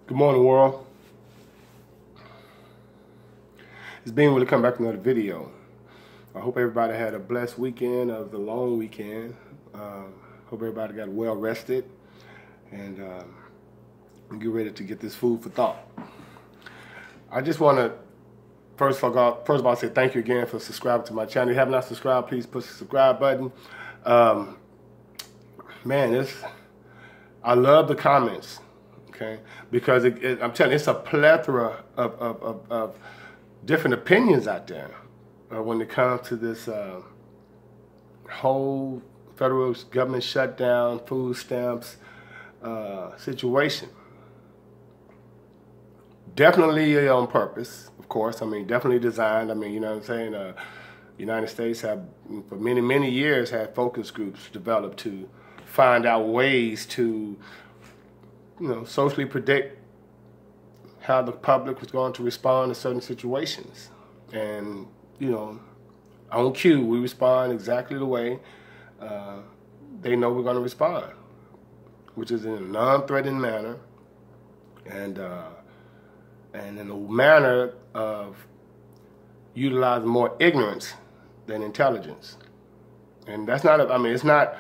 Good morning, world. It's being able to come back with another video. I hope everybody had a blessed weekend of the long weekend. Hope everybody got well rested and get ready to get this food for thought. I just want to first of all say thank you again for subscribing to my channel. If you have not subscribed, please push the subscribe button. Man, I love the comments. Okay, because I'm telling you, it's a plethora of different opinions out there when it comes to this whole federal government shutdown, food stamps situation. Definitely on purpose, of course. I mean, definitely designed. I mean, you know what I'm saying? The United States have, for many years, had focus groups developed to find out ways to, socially predict how the public was going to respond to certain situations. And, on cue, we respond exactly the way they know we're going to respond, which is in a non-threatening manner and in a manner of utilizing more ignorance than intelligence. And that's not, it's not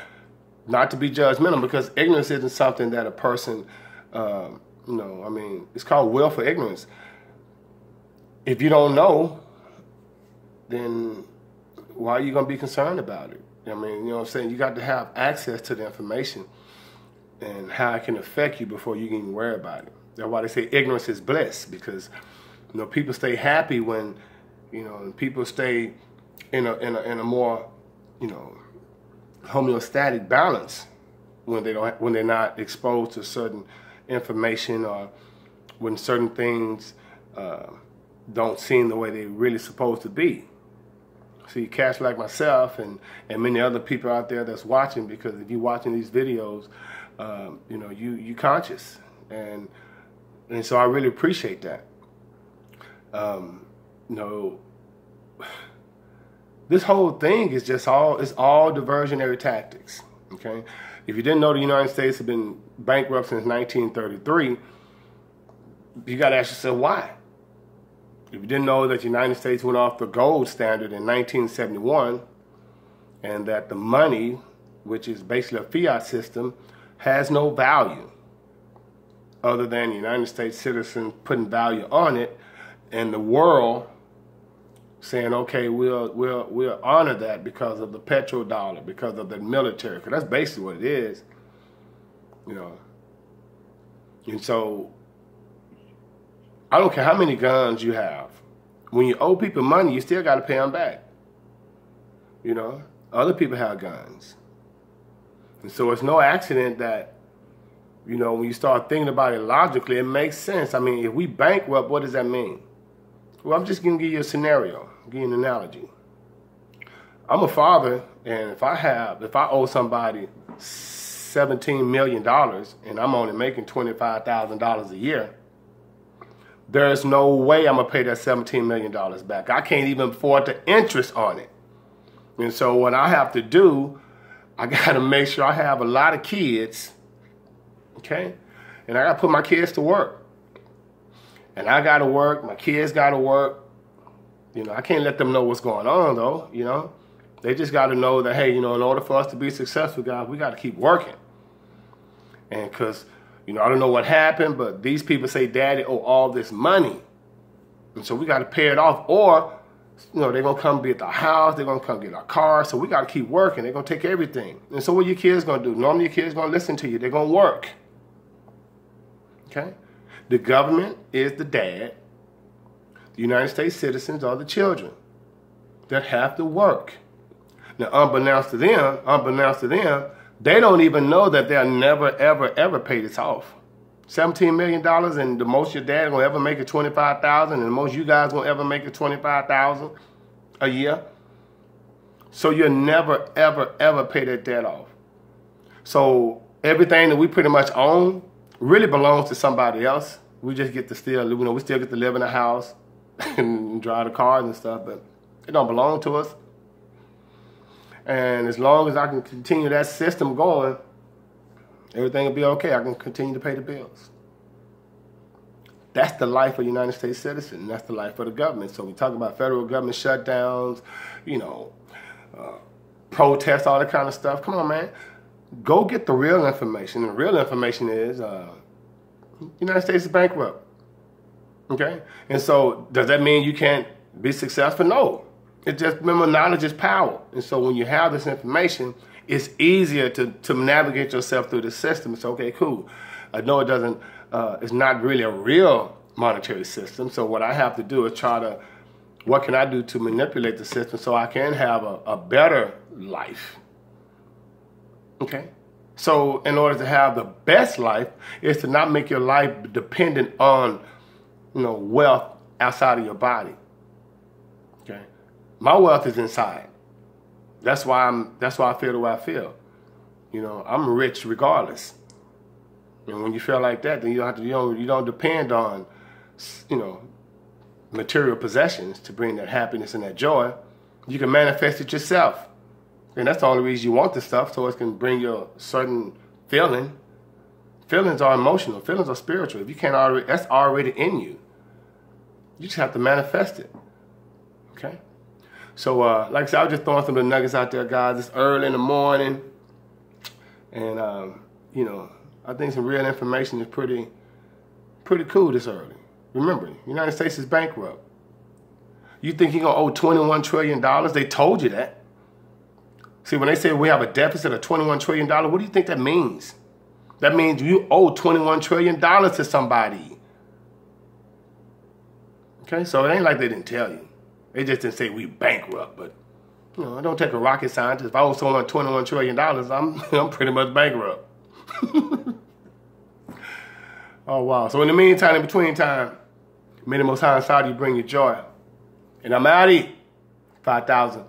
to be judgmental, because ignorance isn't something that a person, it's called willful ignorance. If you don't know, then why are you going to be concerned about it? I mean, you know what I'm saying? You got to have access to the information and how it can affect you before you can even worry about it. That's why they say ignorance is bliss, because, people stay happy when, people stay in a more, homeostatic balance when they're not exposed to certain information, or when certain things don't seem the way they're really supposed to be. See, cats like myself and many other people out there that's watching, because if you're watching these videos, you conscious, and so I really appreciate that. This whole thing is just all diversionary tactics. Okay, if you didn't know, the United States has been bankrupt since 1933. You got to ask yourself why. If you didn't know that the United States went off the gold standard in 1971, and that the money, which is basically a fiat system, has no value other than the United States citizens putting value on it, and the world saying, okay, we'll honor that because of the petrodollar, because of the military, because that's basically what it is, And so, I don't care how many guns you have. When you owe people money, you still got to pay them back. Other people have guns. And so it's no accident that, when you start thinking about it logically, it makes sense. I mean, if we bankrupt, what does that mean? Well, I'm just going to give you a scenario, give you an analogy. I'm a father, and if I owe somebody $17 million and I'm only making $25,000 a year, there's no way I'm going to pay that $17 million back. I can't even afford the interest on it. And so what I have to do, I got to make sure I have a lot of kids, okay? And I got to put my kids to work. And I got to work, my kids got to work. I can't let them know what's going on, though, They just got to know that, hey, in order for us to be successful, guys, we got to keep working. And because, I don't know what happened, but these people say, Daddy owe all this money. And so we got to pay it off. Or, they're going to come be at the house. They're going to come get our car. So we got to keep working. They're going to take everything. And so what your kids going to do? Normally your kids going to listen to you. They're going to work. Okay? The government is the dad. The United States citizens are the children that have to work. Now, unbeknownst to them, they don't even know that they'll never, ever pay this off. $17 million, and the most your dad gonna ever make is $25,000, and the most you guys gonna ever make is $25,000 a year. So you'll never, ever pay that debt off. So everything that we pretty much own really belongs to somebody else. We just get to still, we still get to live in a house and drive the cars and stuff, but it don't belong to us. And as long as I can continue that system going, everything will be okay. I can continue to pay the bills. That's the life of a United States citizen. And that's the life of the government. So we talk about federal government shutdowns, you know, protests, all that kind of stuff. Come on, man. Go get the real information. And the real information is United States is bankrupt. Okay? And so does that mean you can't be successful? No. It just, remember, knowledge is power. And so when you have this information, it's easier to navigate yourself through the system. It's okay, cool. I know it doesn't, it's not really a real monetary system. So what I have to do is try to, what can I do to manipulate the system so I can have a better life? Okay? So in order to have the best life is to not make your life dependent on, you know, wealth outside of your body. Okay? My wealth is inside. That's why I feel the way I feel. You know, I'm rich regardless. And when you feel like that, then you don't depend on, you know, material possessions to bring that happiness and that joy. You can manifest it yourself. And that's the only reason you want this stuff, so it can bring you a certain feeling. Feelings are emotional. Feelings are spiritual. If you can't already, that's already in you. You just have to manifest it. Okay? So, like I said, I was just throwing some of the nuggets out there, guys. It's early in the morning. And, you know, I think some real information is pretty cool this early. Remember, the United States is bankrupt. You think you're going to owe $21 trillion? They told you that. See, when they say we have a deficit of $21 trillion, what do you think that means? That means you owe $21 trillion to somebody. Okay, so it ain't like they didn't tell you. They just didn't say we bankrupt, but you know, it don't take a rocket scientist. If I owe someone $21 trillion, I'm pretty much bankrupt. Oh, wow. So in the meantime, in between time, may the Most High inside you bring you joy. And I'm out of here. 5,000.